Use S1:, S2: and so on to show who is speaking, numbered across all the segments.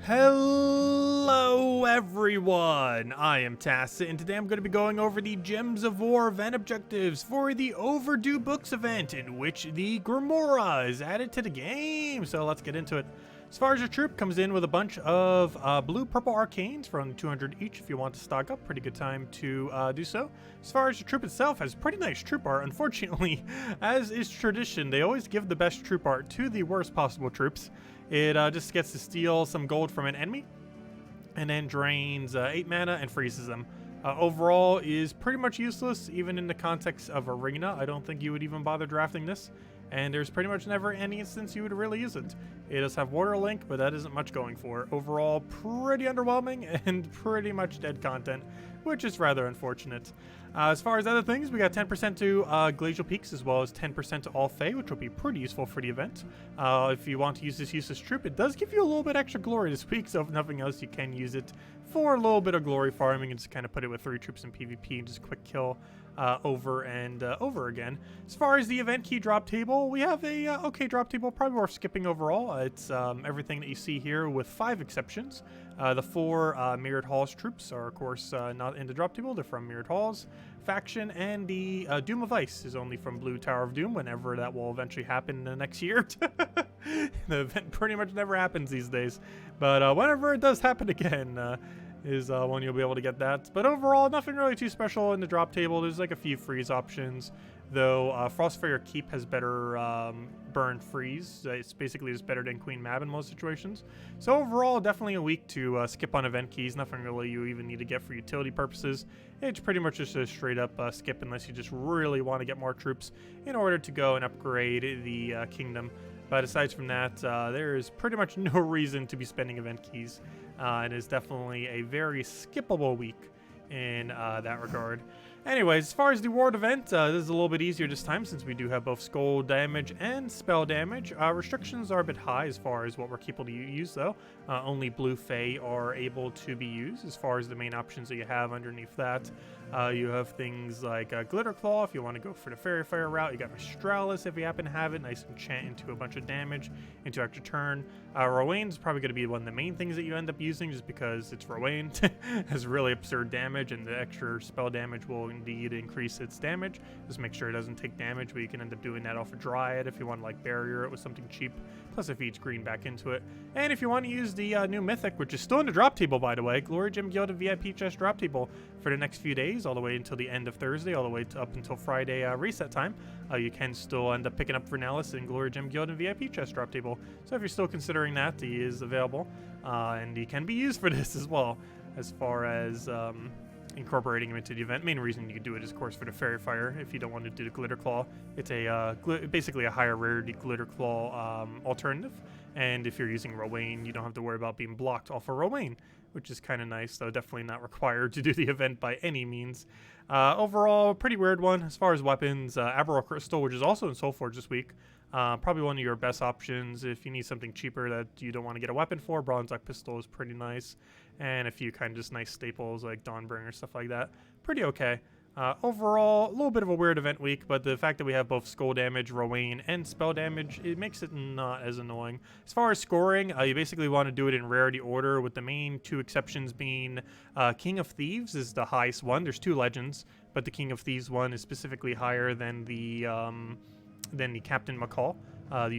S1: Hello everyone, I am Tacit, and today I'm going to be going over the Gems of War event objectives for the Overdue Books event, in which the Grimmoira is added to the game. So let's get into it. As far as your troop, comes in with a bunch of blue, purple arcanes for only 200 each if you want to stock up. Pretty good time to do so. As far as your troop itself, has pretty nice troop art. Unfortunately, as is tradition, they always give the best troop art to the worst possible troops. It just gets to steal some gold from an enemy, and then drains 8 mana and freezes them. Overall is pretty much useless, even in the context of Arena. I don't think you would even bother drafting this, and there's pretty much never any instance you would really use it. It does have Water Link, but that isn't much going for it. Overall, pretty underwhelming and pretty much dead content, which is rather unfortunate. As far as other things, we got 10% to Glacial Peaks, as well as 10% to all Fae, which will be pretty useful for the event. If you want to use this useless troop, it does give you a little bit extra glory this week, so if nothing else, you can use it for a little bit of glory farming and just kind of put it with 3 troops in PvP and just quick kill over and over again. As far as the event key drop table, we have a okay drop table, probably worth skipping overall. It's everything that you see here with 5 exceptions. The 4 Mirrored Halls troops are, of course, not in the drop table. They're from Mirrored Halls faction, and the Doom of Ice is only from Blue Tower of Doom, whenever that will eventually happen in the next year. The event pretty much never happens these days, but whenever it does happen again, is when you'll be able to get that. But overall, nothing really too special in the drop table. There's like a few freeze options, though. Frostfire Keep has better burn freeze. It's basically just better than Queen Mab in most situations. So overall, definitely a week to skip on event keys. Nothing really you even need to get for utility purposes. It's pretty much just a straight up skip unless you just really want to get more troops in order to go and upgrade the kingdom. But aside from that, there is pretty much no reason to be spending event keys. It is definitely a very skippable week in that regard. Anyways, as far as the ward event, this is a little bit easier this time since we do have both skull damage and spell damage. Restrictions are a bit high as far as what we're able to use, though. Only blue Fae are able to be used. As far as the main options that you have underneath that, you have things like Glitter Claw if you want to go for the Fairy Fire route. You got Australis if you happen to have it. Nice enchant into a bunch of damage into extra turn. Rowan is probably going to be one of the main things that you end up using just because it's Rowan. Has really absurd damage, and the extra spell damage will indeed increase its damage. Just make sure it doesn't take damage, but you can end up doing that off a Dryad if you want to like barrier it with something cheap. Plus it feeds green back into it. And if you want to use the new Mythic, which is still in the drop table by the way, Glory Gem Guild VIP chest drop table for the next few days, all the way until the end of Thursday, all the way up until Friday reset time. You can still end up picking up Vernalis in Glory Gem Guild and VIP chest drop table. So if you're still considering that, he is available, and he can be used for this as well, as far as incorporating him into the event. Main reason you do it is, of course, for the Fairy Fire. If you don't want to do the Glitter Claw, it's a basically a higher rarity Glitter Claw alternative. And if you're using Rowan, you don't have to worry about being blocked off of Rowan, which is kind of nice, though definitely not required to do the event by any means. Overall, pretty weird one. As far as weapons, Aberral Crystal, which is also in Soulforge this week, probably one of your best options if you need something cheaper that you don't want to get a weapon for. Bronze Black Pistol is pretty nice, and a few kind of just nice staples like Dawnbringer, stuff like that. Pretty okay. Overall, a little bit of a weird event week, but the fact that we have both skull damage, Rowan, and spell damage, it makes it not as annoying. As far as scoring, you basically want to do it in rarity order, with the main 2 exceptions being King of Thieves is the highest one. There's 2 legends, but the King of Thieves one is specifically higher than the Captain McCall.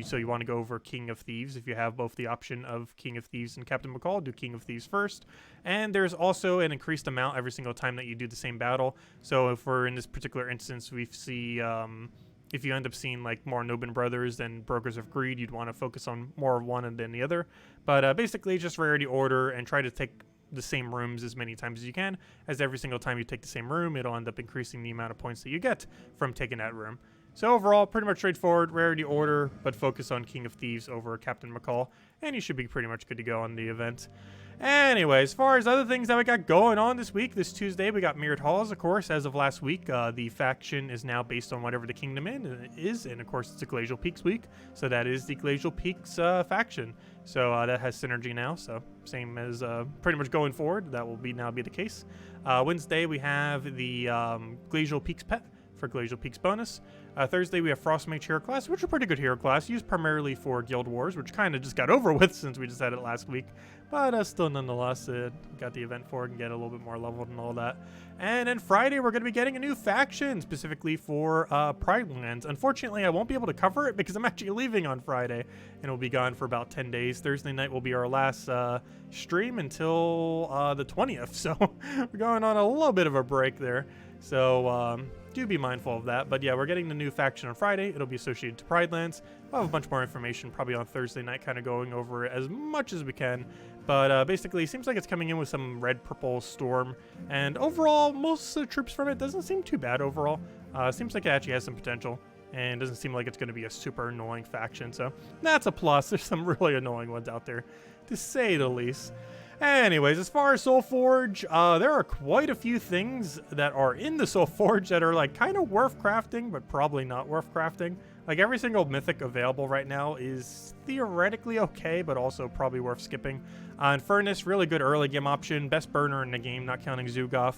S1: So you want to go over King of Thieves. If you have both the option of King of Thieves and Captain McCall, do King of Thieves first. And there's also an increased amount every single time that you do the same battle. So if we're in this particular instance, we see if you end up seeing like more Nobin Brothers than Brokers of Greed, you'd want to focus on more of one than the other. But basically just rarity order and try to take the same rooms as many times as you can, as every single time you take the same room, it'll end up increasing the amount of points that you get from taking that room. So overall, pretty much straightforward, rarity order, but focus on King of Thieves over Captain McCall, and you should be pretty much good to go on the event. Anyway, as far as other things that we got going on this week, this Tuesday, we got Mirrored Halls, of course. As of last week, the faction is now based on whatever the kingdom is, and of course it's a Glacial Peaks week, so that is the Glacial Peaks faction. So that has synergy now, so same as pretty much going forward, that will now be the case. Wednesday, we have the Glacial Peaks pet for Glacial Peaks bonus. Thursday, we have Frostmage hero class, which is a pretty good hero class, used primarily for Guild Wars, which kind of just got over with since we just had it last week. But still, nonetheless, got the event for it and get a little bit more leveled and all that. And then Friday, we're going to be getting a new faction, specifically for Pride Lands. Unfortunately, I won't be able to cover it because I'm actually leaving on Friday, and we'll be gone for about 10 days. Thursday night will be our last stream until the 20th, so we're going on a little bit of a break there. So do be mindful of that. But yeah, we're getting the new faction on Friday. It'll be associated to Pride Lands. We'll have a bunch more information probably on Thursday night, kind of going over it as much as we can. But basically, it seems like it's coming in with some red-purple storm. And overall, most of the troops from it doesn't seem too bad overall. Seems like it actually has some potential. And doesn't seem like it's going to be a super annoying faction. So that's a plus. There's some really annoying ones out there, to say the least. Anyways, as far as Soulforge, there are quite a few things that are in the Soulforge that are like kind of worth crafting, but probably not worth crafting. Like every single mythic available right now is theoretically okay, but also probably worth skipping. Infernus, really good early game option, best burner in the game, not counting Zugoff.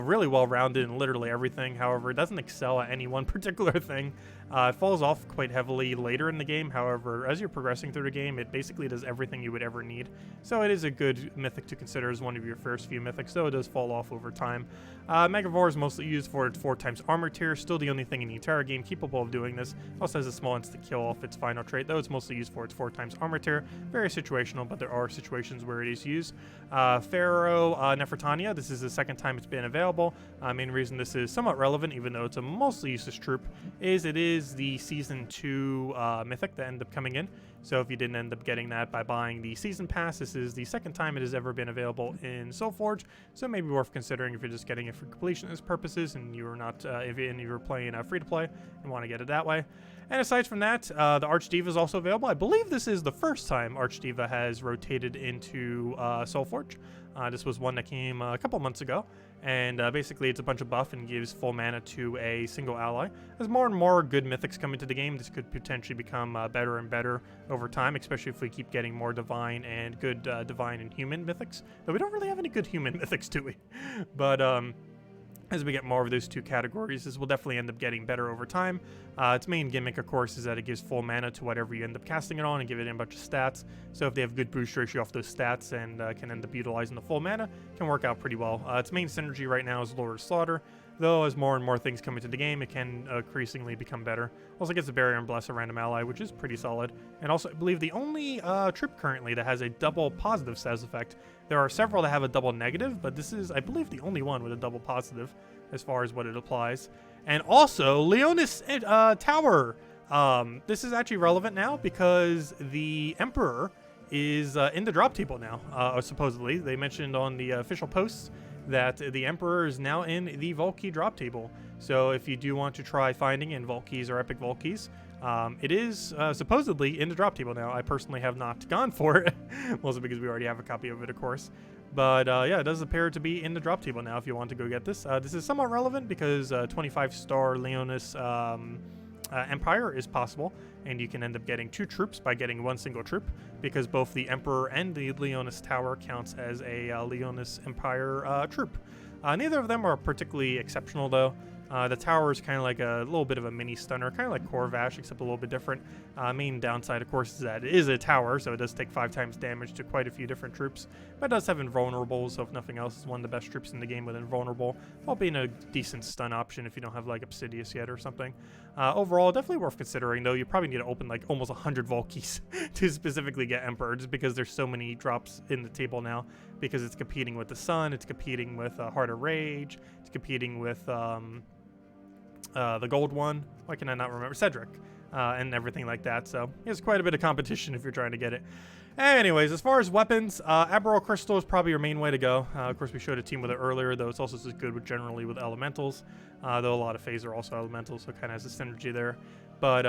S1: Really well rounded in literally everything. However, it doesn't excel at any one particular thing. It falls off quite heavily later in the game. However, as you're progressing through the game, it basically does everything you would ever need. So it is a good mythic to consider as one of your first few mythics, though it does fall off over time. Megavore is mostly used for its 4x armor tier, still the only thing in the entire game capable of doing this. Also has a small insta-kill off its final trait, though it's mostly used for its 4x armor tier. Very situational, but there are situations where it is used. Pharaoh Nefertania, this is the second time it's been available. Main reason this is somewhat relevant, even though it's a mostly useless troop, is it is the Season 2 mythic that ended up coming in. So if you didn't end up getting that by buying the Season Pass, this is the second time it has ever been available in Soulforge, so it may be worth considering if you're just getting it for completionist purposes and you were not, if you were playing free-to-play and want to get it that way. And aside from that, the Archdiva is also available. I believe this is the first time Archdiva has rotated into Soulforge. This was one that came a couple months ago, and basically it's a bunch of buff and gives full mana to a single ally. As more and more good mythics come into the game, this could potentially become better and better over time, especially if we keep getting more divine and good divine and human mythics. Though we don't really have any good human mythics, do we? But as we get more of those two categories, this will definitely end up getting better over time. Its main gimmick, of course, is that it gives full mana to whatever you end up casting it on and give it in a bunch of stats. So if they have good boost ratio off those stats and can end up utilizing the full mana, can work out pretty well. Its main synergy right now is Lord of Slaughter, though as more and more things come into the game, it can increasingly become better. Also gets a Barrier and Bless a random ally, which is pretty solid. And also, I believe the only troop currently that has a double positive status effect. There are several that have a double negative, but this is, I believe, the only one with a double positive as far as what it applies. And also, Leonis Tower. This is actually relevant now because the Emperor is in the drop table now, supposedly. They mentioned on the official posts that the Emperor is now in the Volkey drop table. So if you do want to try finding in Volkeys or Epic Volkeys, it is supposedly in the drop table now. I personally have not gone for it, mostly because we already have a copy of it, of course. But yeah, it does appear to be in the drop table now if you want to go get this. This is somewhat relevant because 25-star Leonis Empire is possible, and you can end up getting 2 troops by getting 1 single troop, because both the Emperor and the Leonis Tower counts as a Leonis Empire troop. Neither of them are particularly exceptional, though. The tower is kind of like a little bit of a mini stunner, kind of like Corvash, except a little bit different. Main downside, of course, is that it is a tower, so it does take 5 times damage to quite a few different troops. But it does have invulnerable, so if nothing else, it's one of the best troops in the game with invulnerable, while being a decent stun option if you don't have like Obsidious yet or something. Overall, definitely worth considering, though. You probably need to open like almost 100 Volkeys to specifically get Emperor, just because there's so many drops in the table now, because it's competing with the Sun, it's competing with Heart of Rage, it's competing with the gold one, why can I not remember, Cedric, and everything like that. So it's quite a bit of competition if you're trying to get it. Anyways, as far as weapons, Aberral Crystal is probably your main way to go. Of course, we showed a team with it earlier, though it's also as good with generally with elementals, though a lot of phase are also elementals, so it kind of has a synergy there. But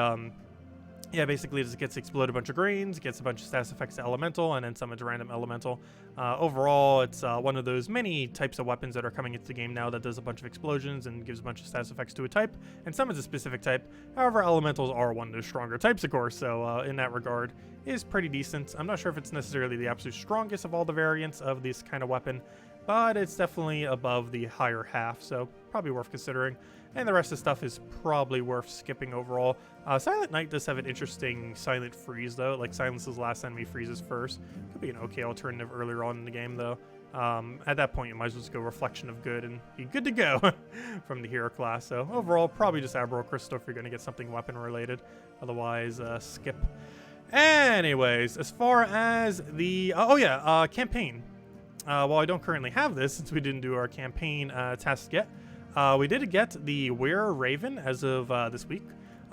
S1: yeah, basically it just gets to explode a bunch of greens, gets a bunch of stats effects to elemental, and then summons a random elemental. Overall, it's one of those many types of weapons that are coming into the game now that does a bunch of explosions and gives a bunch of stats effects to a type, and summons a specific type. However, elementals are one of those stronger types, of course, so in that regard, is pretty decent. I'm not sure if it's necessarily the absolute strongest of all the variants of this kind of weapon, but it's definitely above the higher half, so probably worth considering. And the rest of the stuff is probably worth skipping overall. Silent Knight does have an interesting silent freeze, though. Like, silences last enemy, freezes first. Could be an okay alternative earlier on in the game, though. At that point, you might as well just go Reflection of Good and be good to go from the hero class. So overall, probably just Aberral Crystal if you're going to get something weapon-related. Otherwise, skip. Anyways, as far as the... campaign. While I don't currently have this, since we didn't do our campaign task yet, we did get the Wereraven as of this week.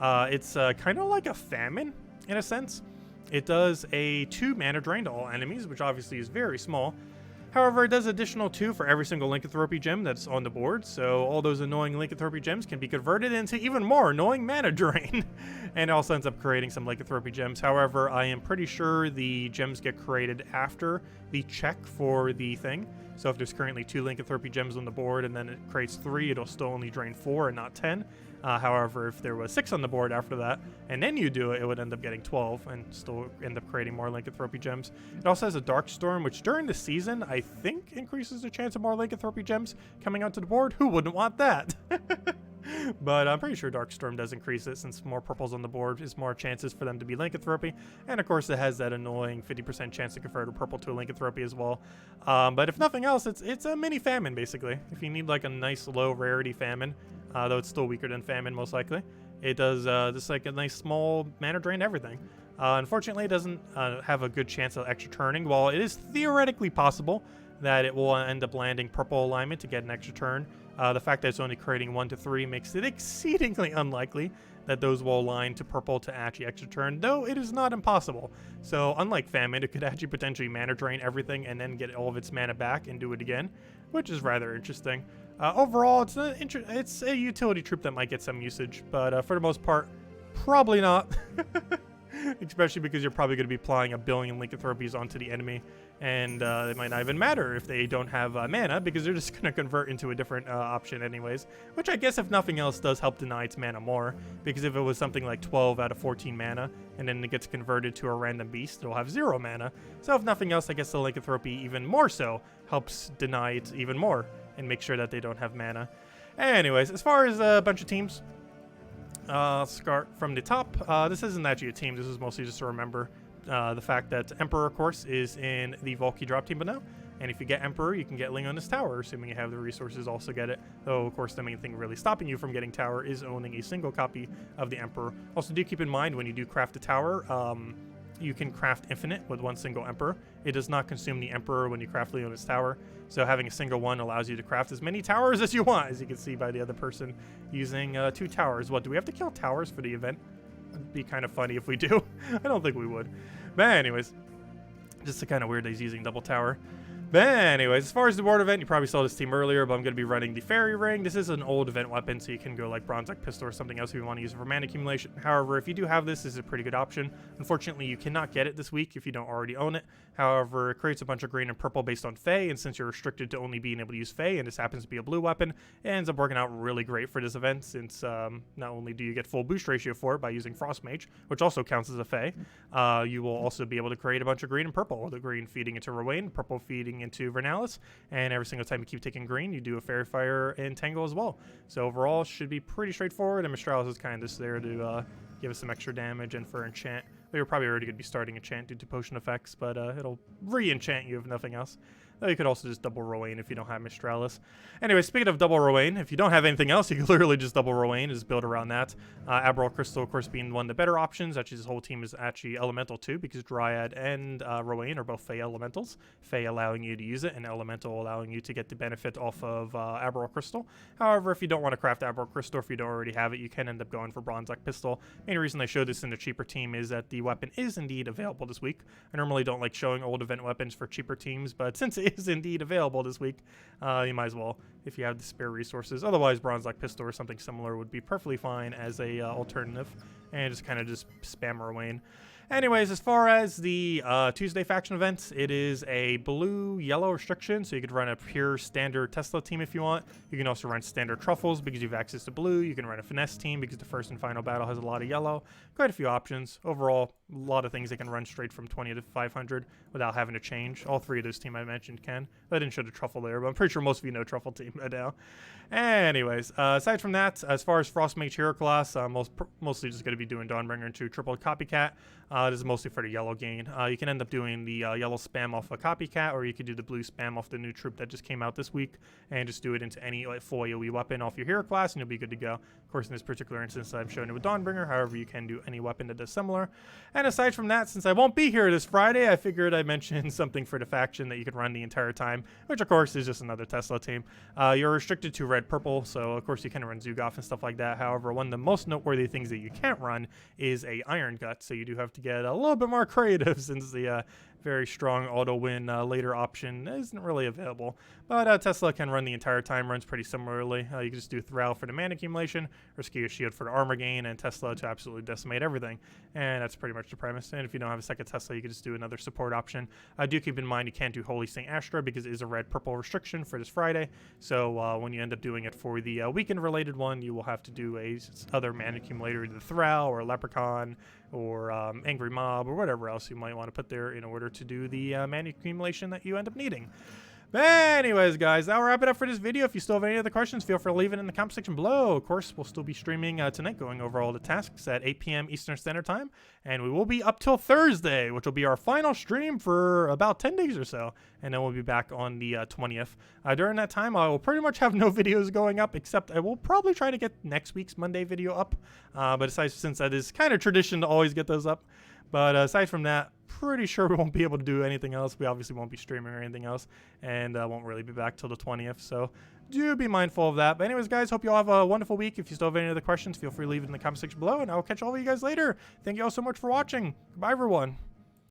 S1: It's kind of like a famine, in a sense. It does a 2 mana drain to all enemies, which obviously is very small. However, it does additional 2 for every single lycanthropy gem that's on the board, so all those annoying lycanthropy gems can be converted into even more annoying mana drain. And it also ends up creating some lycanthropy gems. However, I am pretty sure the gems get created after the check for the thing. So if there's currently 2 lycanthropy gems on the board and then it creates 3, it'll still only drain 4 and not 10. However, if there was 6 on the board after that, and then you do it, it would end up getting 12 and still end up creating more lycanthropy gems. It also has a Dark Storm, which during the season, I think increases the chance of more lycanthropy gems coming onto the board. Who wouldn't want that? But I'm pretty sure Dark Storm does increase it, since more purples on the board is more chances for them to be lycanthropy. And of course, it has that annoying 50% chance to convert a purple to a lycanthropy as well. But if nothing else, it's a mini famine, basically. If you need like a nice low rarity famine, though it's still weaker than famine most likely, it does just like a nice small mana drain everything. Unfortunately, it doesn't have a good chance of extra turning. While it is theoretically possible that it will end up landing purple alignment to get an extra turn, the fact that it's only creating 1 to 3 makes it exceedingly unlikely that those will align to purple to actually extra turn, though it is not impossible. So unlike famine, it could actually potentially mana drain everything and then get all of its mana back and do it again, which is rather interesting. Overall, it's a utility troop that might get some usage, but for the most part, probably not. Especially because you're probably going to be applying 1 billion lycanthropies onto the enemy, and it might not even matter if they don't have mana, because they're just going to convert into a different option anyways, which I guess if nothing else does help deny its mana more, because if it was something like 12 out of 14 mana, and then it gets converted to a random beast, it'll have 0 mana. So if nothing else, I guess the lycanthropy even more so helps deny it even more, and make sure that they don't have mana. Anyways, as far as a bunch of teams, let's start from the top. This isn't actually a team, this is mostly just to remember the fact that Emperor, of course, is in the Valky drop team now. And if you get Emperor, you can get Leonis Tower, assuming you have the resources to also get it. Though, of course, the main thing really stopping you from getting Tower is owning a single copy of the Emperor. Also, do keep in mind, when you do craft a Tower, you can craft infinite with 1 single Emperor. It does not consume the Emperor when you craft Leonis Tower, so having a single one allows you to craft as many towers as you want, as you can see by the other person using 2 towers. What, do we have to kill towers for the event? It'd be kind of funny if we do. I don't think we would. But anyways, just kind of weird that he's using double tower. But anyways, as far as the board event, you probably saw this team earlier, but I'm going to be running the Fairy Ring. This is an old event weapon, so you can go like Bronze Like Pistol or something else if you want to use it for mana accumulation. However, if you do have this is a pretty good option. Unfortunately, you cannot get it this week if you don't already own it. However, it creates a bunch of green and purple based on Fey, and since you're restricted to only being able to use Fey, and this happens to be a blue weapon, it ends up working out really great for this event, since not only do you get full boost ratio for it by using Frost Mage, which also counts as a Fey, you will also be able to create a bunch of green and purple, the green feeding into Rowain, purple feeding into Vernalis, and every single time you keep taking green, you do a Fairy Fire and Tangle as well. So overall, should be pretty straightforward, and Mistralis is kind of just there to give us some extra damage, and for enchant, we were probably already going to be starting enchant due to potion effects, but it'll re-enchant you if nothing else. Though you could also just double Rowain if you don't have Mistralis. Anyway, speaking of double Rowain, if you don't have anything else, you can literally just double Rowain and just build around that. Aberral Crystal, of course, being one of the better options. Actually, this whole team is actually Elemental too, because Dryad and Rowain are both Fey Elementals. Fey allowing you to use it, and Elemental allowing you to get the benefit off of Aberral Crystal. However, if you don't want to craft Aberral Crystal, if you don't already have it, you can end up going for Bronze Like Pistol. Main reason I showed this in the cheaper team is that the weapon is indeed available this week. I normally don't like showing old event weapons for cheaper teams, but since it is indeed available this week, you might as well if you have the spare resources. Otherwise, Bronze Like Pistol or something similar would be perfectly fine as a alternative, and just kind of just spam Rowain. Anyways, as far as the Tuesday faction events, it is a blue-yellow restriction, so you could run a pure standard Tesla team if you want. You can also run standard truffles because you have access to blue. You can run a finesse team because the first and final battle has a lot of yellow. Quite a few options. Overall, a lot of things they can run straight from 20 to 500 without having to change. All three of those teams I mentioned can. I didn't show the truffle there, but I'm pretty sure most of you know truffle team by now. Anyways, aside from that, as far as Frostmage hero class, mostly just going to be doing Dawnbringer into triple copycat. This is mostly for the yellow gain. You can end up doing the yellow spam off a copycat, or you could do the blue spam off the new troop that just came out this week, and just do it into any full AoE weapon off your hero class, and you'll be good to go. Of course, in this particular instance, I've shown it with Dawnbringer. However, you can do any weapon that does similar. And aside from that, since I won't be here this Friday, I figured I'd mention something for the faction that you could run the entire time, which of course is just another Tesla team. You're restricted to red-purple, so of course you can run Zugoff and stuff like that. However, one of the most noteworthy things that you can't run is a Iron Gut, so you do have to get a little bit more creative since the very strong auto win later option isn't really available. But Tesla can run the entire time, runs pretty similarly. You can just do Thrall for the mana accumulation, or Ski Shield for the armor gain, and Tesla to absolutely decimate everything. And that's pretty much the premise. And if you don't have a second Tesla, you can just do another support option. Do keep in mind you can't do Holy Saint Astra because it is a red-purple restriction for this Friday. So when you end up doing it for the weekend-related one, you will have to do a other mana accumulator, either Thrall or Leprechaun or Angry Mob or whatever else you might want to put there in order to do the mana accumulation that you end up needing. But anyways, guys, that'll wrap it up for this video. If you still have any other questions, feel free to leave it in the comment section below. Of course, we'll still be streaming tonight, going over all the tasks at 8 p.m. Eastern Standard Time. And we will be up till Thursday, which will be our final stream for about 10 days or so. And then we'll be back on the 20th. During that time, I will pretty much have no videos going up, except I will probably try to get next week's Monday video up. But aside, since that is kind of tradition to always get those up. But aside from that, pretty sure we won't be able to do anything else. We obviously won't be streaming or anything else, and won't really be back till the 20th. So do be mindful of that. But anyways, guys, hope you all have a wonderful week. If you still have any other questions, feel free to leave it in the comment section below, and I'll catch all of you guys later. Thank you all so much for watching. Goodbye, everyone.